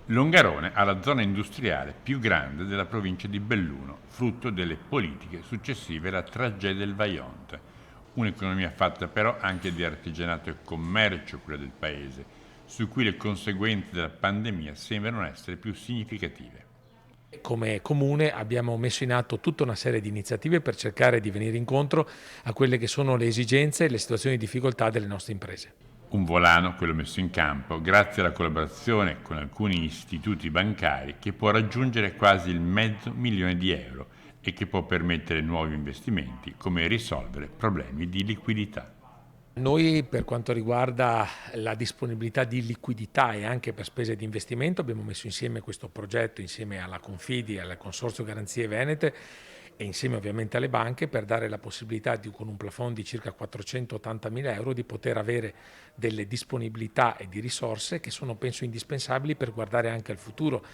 Longarone ha la zona industriale più grande della provincia di Belluno, frutto delle politiche successive alla tragedia del Vajont. Un'economia fatta però anche di artigianato e commercio, quella del paese, su cui le conseguenze della pandemia sembrano essere più significative. Come comune abbiamo messo in atto tutta una serie di iniziative per cercare di venire incontro a quelle che sono le esigenze e le situazioni di difficoltà delle nostre imprese. Un volano, quello messo in campo, grazie alla collaborazione con alcuni istituti bancari, che può raggiungere quasi il €500.000 e che può permettere nuovi investimenti, come risolvere problemi di liquidità. Noi per quanto riguarda la disponibilità di liquidità e anche per spese di investimento abbiamo messo insieme questo progetto insieme alla Confidi, al Consorzio Garanzie Venete e insieme ovviamente alle banche per dare la possibilità con un plafond di circa 480 mila euro di poter avere delle disponibilità e di risorse che sono penso indispensabili per guardare anche al futuro